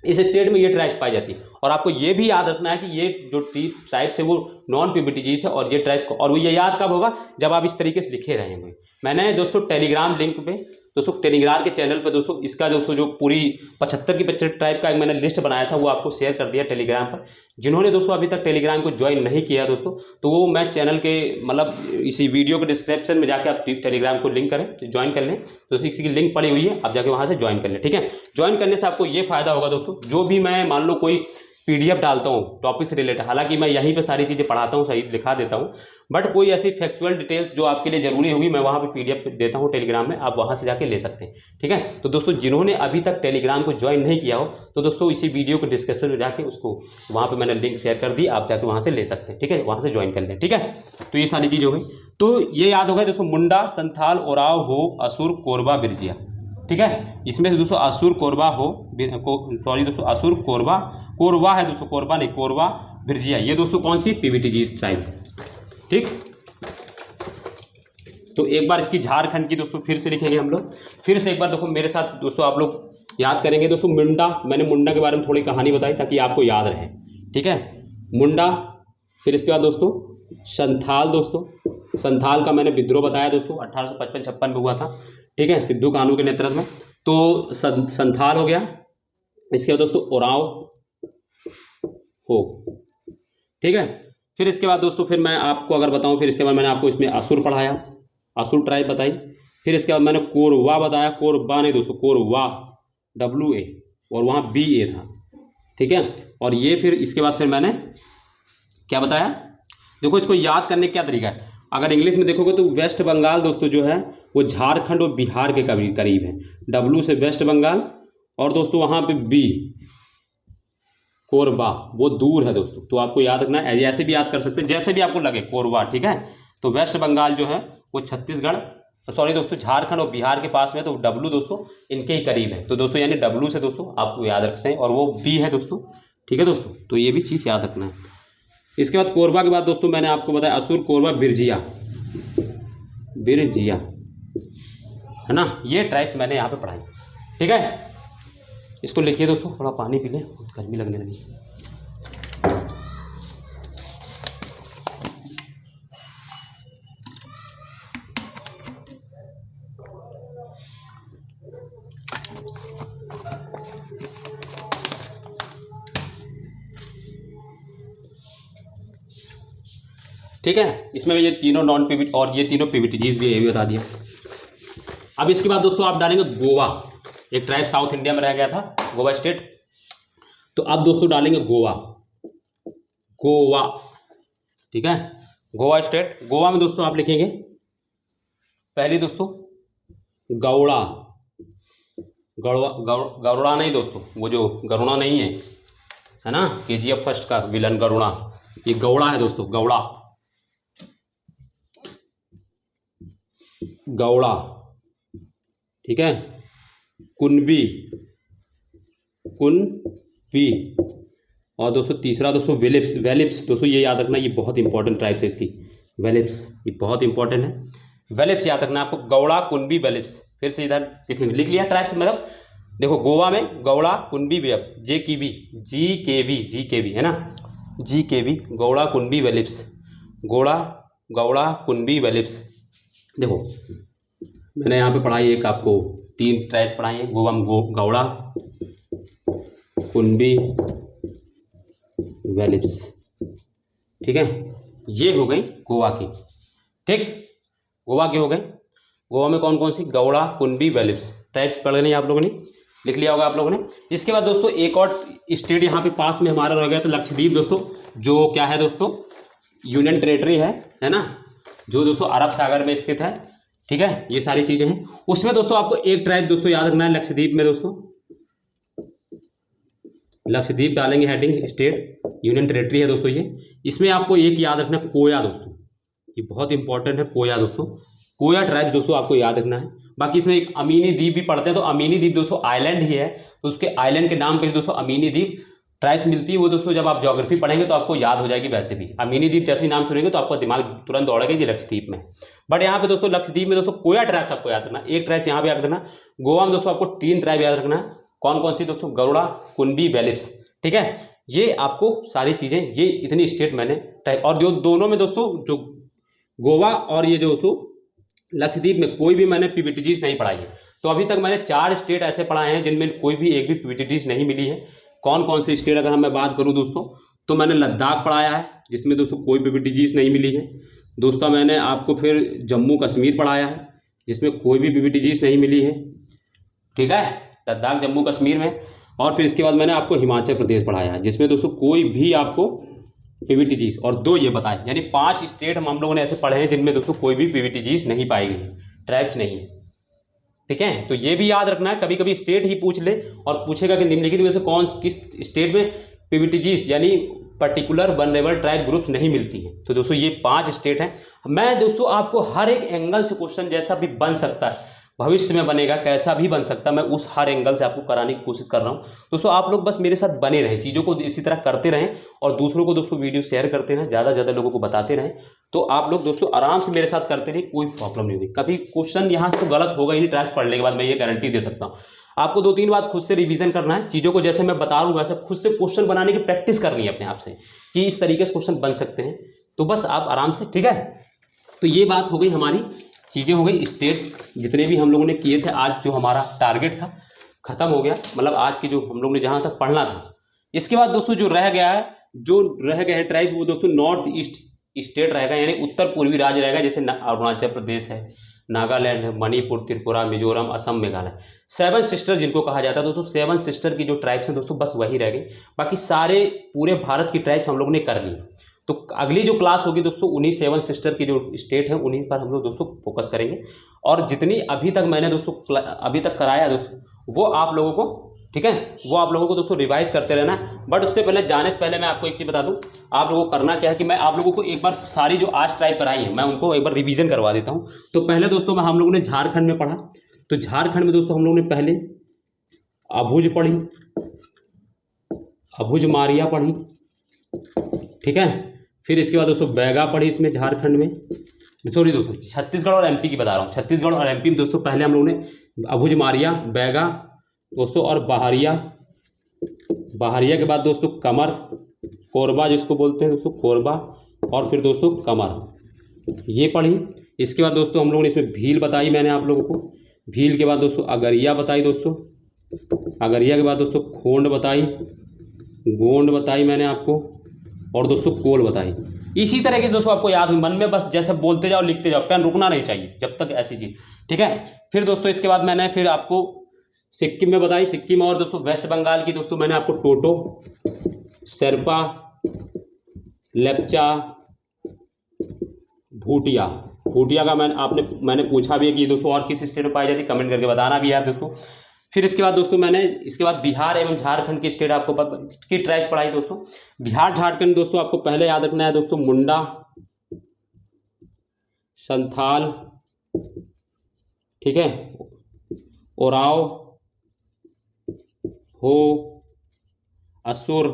इस स्टेट में ये ट्राइब्स पाई जाती है, और आपको ये भी याद रखना है कि ये जो ट्राइब्स है वो नॉन पीवीटीजीज है, और ये ट्राइब्स को, और वो ये याद कब होगा जब आप इस तरीके से लिखे रहेंगे। मैंने दोस्तों टेलीग्राम लिंक पे दोस्तों टेलीग्राम के चैनल पे दोस्तों इसका दोस्तों जो पूरी 75 की 75 ट्राइब का एक मैंने लिस्ट बनाया था वो आपको शेयर कर दिया टेलीग्राम पर। जिन्होंने दोस्तों अभी तक टेलीग्राम को ज्वाइन नहीं किया दोस्तों, तो वो मैं चैनल के मतलब इसी वीडियो के डिस्क्रिप्शन में जाके आप टेलीग्राम को लिंक करें, ज्वाइन कर लें। तो इसी की लिंक पड़ी हुई है, आप जाके वहाँ से ज्वाइन कर लें, ठीक है। ज्वाइन करने से आपको ये फ़ायदा होगा दोस्तों, जो भी मैं मान लो कोई PDF डालता हूँ टॉपिक से रिलेटेड, हालांकि मैं यहीं पे सारी चीज़ें पढ़ाता हूँ, सही दिखा देता हूँ, बट कोई ऐसी फैक्चुअल डिटेल्स जो आपके लिए ज़रूरी होगी मैं वहाँ पे PDF देता हूँ टेलीग्राम में, आप वहाँ से जाके ले सकते हैं, ठीक है। तो दोस्तों जिन्होंने अभी तक टेलीग्राम को ज्वाइन नहीं किया हो तो दोस्तों इसी वीडियो के डिस्क्रिप्शन में जाके उसको वहाँ पर मैंने लिंक शेयर कर दी, आप जाके वहाँ से ले सकते हैं, ठीक है, वहाँ से ज्वाइन कर लें, ठीक है। तो ये सारी चीज़ हो गई। तो ये याद होगा दोस्तों, मुंडा, संथाल, ओराव, हो, असुर, कोरबा, बिरजिया, ठीक है। इसमें से दोस्तों असुर कोरबा हो, सॉरी दोस्तों असुर कोरबा, कोरबा है दोस्तों, कोरबा नहीं कोरबा, बिरजिया, ये दोस्तों कौन सी पीवीटीजीज ट्राइब, ठीक। तो एक बार इसकी झारखंड की दोस्तों फिर से लिखेंगे हम लोग, फिर से एक बार देखो मेरे साथ दोस्तों आप लोग याद करेंगे दोस्तों। मुंडा, मैंने मुंडा के बारे में थोड़ी कहानी बताई ताकि आपको याद रहे, ठीक है। मुंडा, फिर इसके बाद दोस्तों संथाल, दोस्तों संथाल का मैंने विद्रोह बताया दोस्तों 1855-56 में हुआ था, ठीक है, सिद्धू कान्हू के नेतृत्व में। तो संथाल हो गया। इसके बाद दोस्तों ओराव हो, ठीक है। फिर इसके बाद दोस्तों फिर मैं आपको अगर बताऊं, फिर इसके बाद मैंने आपको इसमें असुर पढ़ाया, असुर ट्राइब बताई। फिर इसके बाद मैंने कोरवा बताया, कोरबा नहीं दोस्तों, कोरवा, WA, और वहाँ BA था, ठीक है। और ये फिर इसके बाद फिर मैंने क्या बताया, देखो इसको याद करने का क्या तरीका है। अगर इंग्लिश में देखोगे तो वेस्ट बंगाल दोस्तों जो है वो झारखंड और बिहार के करीब है, W से वेस्ट बंगाल, और दोस्तों वहाँ पे B कोरबा वो दूर है दोस्तों। तो आपको याद रखना है, ऐसे भी याद कर सकते हैं जैसे भी आपको लगे, कोरबा, ठीक है। तो वेस्ट बंगाल जो है वो छत्तीसगढ़, सॉरी दोस्तों झारखंड और बिहार के पास में, तो W दोस्तों इनके ही करीब है। तो दोस्तों यानी W से दोस्तों आपको याद रख सकते हैं, और वो B है दोस्तों, ठीक है दोस्तों। तो ये भी चीज़ याद रखना है। इसके बाद कोरबा के बाद दोस्तों मैंने आपको बताया असुर, कोरबा, बिरजिया, बिरजिया, है ना, ये ट्राइब्स मैंने यहाँ पे पढ़ाई, ठीक है। इसको लिखिए दोस्तों, थोड़ा पानी पी लें, गर्मी लगने लगी। ठीक है, इसमें ये तीनों नॉन पीवीटी और ये तीनों पीवीटीजीज भी, ये भी बता दिया। अब इसके बाद दोस्तों आप डालेंगे गोवा, एक ट्राइब साउथ इंडिया में रह गया था, गोवा स्टेट। तो अब दोस्तों डालेंगे गोवा, गोवा, ठीक है, गोवा स्टेट। गोवा में दोस्तों आप लिखेंगे पहले दोस्तों गौड़ा, गरुड़ा नहीं दोस्तों, वो जो गरुड़ा नहीं है ना, KGF फर्स्ट का विलन गरुड़ा, ये गौड़ा है दोस्तों, गौड़ा, गौड़ा, ठीक है। कुनबी, कुनबी, और दोस्तों तीसरा दोस्तों वेलिप्स, वेलिप्स दोस्तों ये याद रखना, ये बहुत इंपॉर्टेंट ट्राइब्स है इसकी, वेलिप्स ये बहुत इंपॉर्टेंट है, वेलिप्स याद रखना आपको, गौड़ा, कुनबी, वेलिप्स। फिर से इधर लिखेंगे, लिख लिया ट्राइब्स, मतलब देखो गोवा में गौड़ा, कुनबी, JKB, GKB है ना, GKB, गौड़ा, कुनबी, वेलिप्स, गौड़ा, गौड़ा, कुनबी, वेलिप्स। देखो मैंने यहाँ पे पढ़ाई एक आपको 3 ट्राइब्स पढ़ाई है, गोवा में गौड़ा, कुनबी, वेलिप्स, ठीक है। ये हो गई गोवा की, ठीक, गोवा की हो गई। गोवा में कौन कौन सी, गौड़ा, कुनबी, वेलिप्स ट्राइब्स पढ़ नहीं आप लोगों ने, लिख लिया होगा आप लोगों ने। इसके बाद दोस्तों एक और स्टेट यहाँ पे पास में हमारा रह गया, तो लक्षद्वीप दोस्तों, जो क्या है दोस्तों, यूनियन टेरेटरी है ना, जो दोस्तों अरब सागर में स्थित है, ठीक है। ये सारी चीजें हैं। उसमें दोस्तों आपको एक ट्राइब दोस्तों याद रखना है लक्षद्वीप में दोस्तों, लक्षद्वीप डालेंगे हेडिंग, स्टेट यूनियन टेरेटरी है दोस्तों ये। इसमें आपको एक याद रखना है कोया दोस्तों, ये बहुत इंपॉर्टेंट है कोया दोस्तों, कोया ट्राइब दोस्तों आपको याद रखना है। बाकी इसमें एक अमीनी द्वीप भी पढ़ते हैं, तो अमीनी द्वीप दोस्तों आइलैंड ही है, तो उसके आइलैंड के नाम पे दोस्तों अमीनी द्वीप ट्राइब्स मिलती है। वो दोस्तों जब आप ज्योग्राफी पढ़ेंगे तो आपको याद हो जाएगी। वैसे भी अमीनी द्वीप जैसे ही नाम सुनेंगे तो आपका दिमाग तुरंत दौड़ेगा कि लक्षद्वीप में। बट यहाँ पे दोस्तों लक्षद्वीप में दोस्तों कोया ट्राइब्स आपको याद रखना, एक ट्राइब यहाँ पे याद रखना। गोवा में दोस्तों आपको 3 ट्राइब याद रखना है। कौन कौन सी दोस्तों? गरुड़ा, कुनबी, वेलिप्स। ठीक है, ये आपको सारी चीजें, ये इतनी स्टेट मैंने टाइप। और जो दोनों में दोस्तों जो गोवा और ये जो दोस्तों लक्षद्वीप में कोई भी मैंने पीवीटीजीज नहीं पढ़ाई है। तो अभी तक मैंने 4 स्टेट ऐसे पढ़ाए हैं जिनमें कोई भी एक भी पीवीटीजीज नहीं मिली है। कौन कौन से स्टेट अगर मैं बात करूं दोस्तों, तो मैंने लद्दाख पढ़ाया है जिसमें दोस्तों कोई पीवीटीजीज नहीं मिली है। दोस्तों मैंने आपको फिर जम्मू कश्मीर पढ़ाया है जिसमें कोई भी पीवीटीजीज नहीं मिली है। ठीक है, लद्दाख, जम्मू कश्मीर में। और फिर इसके बाद मैंने आपको हिमाचल प्रदेश पढ़ाया है जिसमें दोस्तों कोई भी आपको पीवीटीजीज, और 2 ये बताए, यानी 5 स्टेट हम लोगों ने ऐसे पढ़े हैं जिनमें दोस्तों कोई भी पीवीटीजीज नहीं पाई गई, ट्राइब्स नहीं है। ठीक है, तो ये भी याद रखना है। कभी कभी स्टेट ही पूछ ले और पूछेगा कि निम्नलिखित में से कौन किस स्टेट में पीवीटीजीज यानी पर्टिकुलर वल्नरेबल ट्राइब ग्रुप्स नहीं मिलती हैं। तो दोस्तों ये 5 स्टेट हैं। मैं दोस्तों आपको हर एक एंगल से क्वेश्चन जैसा भी बन सकता है, भविष्य में बनेगा, कैसा भी बन सकता है, मैं उस हर एंगल से आपको कराने की कोशिश कर रहा हूं। दोस्तों आप लोग बस मेरे साथ बने रहें, चीज़ों को इसी तरह करते रहें और दूसरों को दोस्तों वीडियो शेयर करते रहें, ज़्यादा से ज़्यादा लोगों को बताते रहें। तो आप लोग दोस्तों आराम से मेरे साथ करते रहिए, कोई प्रॉब्लम नहीं होगी। कभी क्वेश्चन यहाँ से तो गलत होगा ही नहीं ट्राइब्स पढ़ने के बाद, मैं ये गारंटी दे सकता हूँ। आपको 2-3 बार खुद से रिवीजन करना है, चीज़ों को जैसे मैं बता रहा हूँ वैसे खुद से क्वेश्चन बनाने की प्रैक्टिस करनी है अपने आप से कि इस तरीके से क्वेश्चन बन सकते हैं। तो बस आप आराम से, ठीक है। तो ये बात हो गई, हमारी चीज़ें हो गई, स्टेट जितने भी हम लोगों ने किए थे। आज जो हमारा टारगेट था ख़त्म हो गया, मतलब आज की जो हम लोगों ने जहाँ तक पढ़ना था। इसके बाद दोस्तों जो रह गया है, जो रह गए हैं ट्राइब, वो दोस्तों नॉर्थ ईस्ट स्टेट रहेगा, यानी उत्तर पूर्वी राज्य रहेगा। जैसे अरुणाचल प्रदेश है, नागालैंड है, मणिपुर, त्रिपुरा, मिजोरम, असम, मेघालय। 7 सिस्टर जिनको कहा जाता है दोस्तों, 7 सिस्टर की जो ट्राइब्स हैं दोस्तों बस वही रह गई। बाकी सारे पूरे भारत की ट्राइब्स हम लोगों ने कर ली। तो अगली जो क्लास होगी दोस्तों उन्हीं 7 सिस्टर की जो स्टेट है उन्हीं पर हम लोग दोस्तों फोकस करेंगे। और जितनी अभी तक मैंने दोस्तों अभी तक कराया दोस्तों वो आप लोगों को, ठीक है, वो आप लोगों को दोस्तों रिवाइज करते रहना है। बट उससे पहले, जाने से पहले मैं आपको एक चीज़ बता दूं, आप लोगों को करना क्या है कि मैं आप लोगों को एक बार सारी जो आज ट्राइब कराई है मैं उनको एक बार रिवीजन करवा देता हूँ। तो पहले दोस्तों मैं हम लोगों ने झारखंड में पढ़ा, तो झारखंड में दोस्तों हम लोगों ने पहले अभुज पढ़ी, अभुज मारिया पढ़ी, ठीक है। फिर इसके बाद दोस्तों बैगा पढ़ी इसमें झारखंड में, सॉरी दोस्तों छत्तीसगढ़ और एमपी की बता रहा हूँ। छत्तीसगढ़ और एमपी में दोस्तों पहले हम लोगों ने अभुज मारिया, बैगा दोस्तों और बहारिया, बहारिया के बाद दोस्तों कमर, कोरबा जिसको बोलते हैं दोस्तों, कोरबा, और फिर दोस्तों कमर, ये पढ़ी। इसके बाद दोस्तों हम लोगों ने इसमें भील बताई मैंने आप लोगों को, भील के बाद दोस्तों अगरिया बताई दोस्तों, अगरिया के बाद दोस्तों खोंड बताई, गोंड बताई मैंने आपको, और दोस्तों कोल बताई। इसी तरह के दोस्तों आपको याद मन में बस जैसे बोलते जाओ, लिखते जाओ, पेन रुकना नहीं चाहिए जब तक ऐसी चीज़, ठीक है। फिर दोस्तों इसके बाद मैंने फिर आपको सिक्किम में बताई, सिक्किम और दोस्तों वेस्ट बंगाल की दोस्तों मैंने आपको टोटो, शेरपा, लेप्चा, भूटिया, भूटिया का मैंने पूछा भी है कि दोस्तों और किस स्टेट में पाई जाती, कमेंट करके बताना भी है दोस्तों। फिर इसके बाद दोस्तों मैंने इसके बाद बिहार एवं झारखंड की स्टेट आपको की ट्राइब्स पढ़ाई दोस्तों। बिहार झारखंड दोस्तों आपको पहले याद रखना है दोस्तों मुंडा, संथाल, ठीक है, ओराव, हो, असुर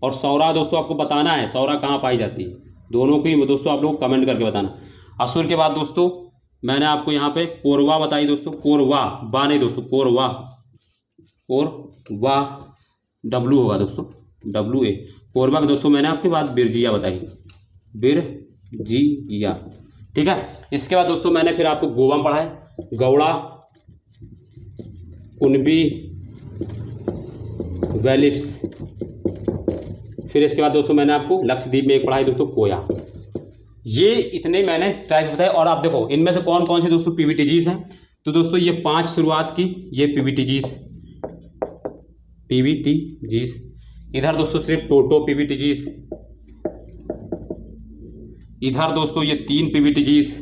और सौरा। दोस्तों आपको बताना है सौरा कहाँ पाई जाती है, दोनों की दोस्तों आप लोग कमेंट करके बताना। असुर के बाद दोस्तों मैंने आपको यहाँ पे कोरवा बताई दोस्तों, कोरवा, बा नहीं दोस्तों, कोरवा, कोरवा, डब्लू होगा दोस्तों, WA, कोरवा के दोस्तों मैंने आपके बाद बिरजिया बताई, बिरजिया, ठीक है। इसके बाद दोस्तों मैंने फिर आपको गोवा पढ़ा है, गौड़ा, कुनबी, वेलिप्स। फिर इसके बाद दोस्तों मैंने आपको लक्षद्वीप में एक पढ़ाई दोस्तों कोया। ये इतने मैंने ट्राइब्स बताए। और आप देखो इनमें से कौन कौन से दोस्तों पीवीटीजीज हैं, तो दोस्तों ये 5 शुरुआत की, ये पीवीटीजीज, इधर दोस्तों सिर्फ टोटो पीवीटीजीज, इधर दोस्तों ये 3 पीवीटीजीज।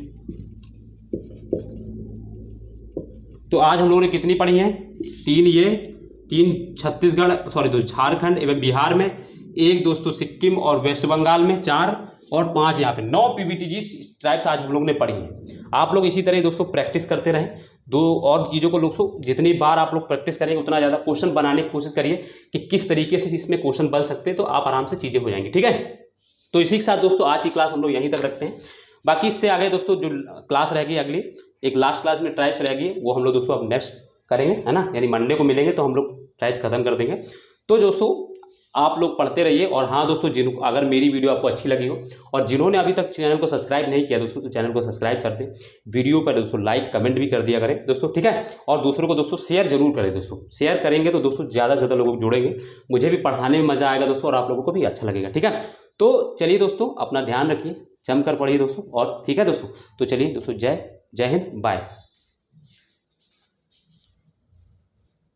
तो आज हम लोगों ने कितनी पढ़ी हैं, 3 ये, 3 छत्तीसगढ़, सॉरी दोस्तों झारखंड एवं बिहार में, 1 दोस्तों सिक्किम और वेस्ट बंगाल में, 4, और 5 यहाँ पे 9 PVTG टाइप्स आज हम लोग ने पढ़ी हैं। आप लोग इसी तरह दोस्तों प्रैक्टिस करते रहें। दो और चीज़ों को दोस्तों जितनी बार आप लोग प्रैक्टिस करेंगे उतना ज़्यादा क्वेश्चन बनाने की कोशिश करिए कि किस तरीके से इसमें क्वेश्चन बन सकते हैं, तो आप आराम से चीज़ें हो जाएंगी। ठीक है, तो इसी के साथ दोस्तों आज की क्लास हम लोग यहीं तक रखते हैं। बाकी इससे आगे दोस्तों जो क्लास रहेगी अगली, एक लास्ट क्लास में ट्राइब्स रहेगी, वो हम लोग दोस्तों अब नेक्स्ट करेंगे, है ना, यानी मंडे को मिलेंगे तो हम लोग ट्राइब्स खत्म कर देंगे। तो दोस्तों आप लोग पढ़ते रहिए। और हाँ दोस्तों, अगर मेरी वीडियो आपको अच्छी लगी हो और जिन्होंने अभी तक चैनल को सब्सक्राइब नहीं किया दोस्तों, तो चैनल को सब्सक्राइब कर दें, वीडियो पर दोस्तों लाइक कमेंट भी कर दिया करें दोस्तों। ठीक है, और दूसरों को दोस्तों शेयर जरूर करें दोस्तों। शेयर करेंगे तो दोस्तों ज़्यादा से ज़्यादा लोग जुड़ेंगे, मुझे भी पढ़ाने में मज़ा आएगा दोस्तों और आप लोगों को भी अच्छा लगेगा। ठीक है, तो चलिए दोस्तों अपना ध्यान रखिए, जमकर पढ़िए दोस्तों। और ठीक है दोस्तों, तो चलिए दोस्तों, जय हिंद, बाय।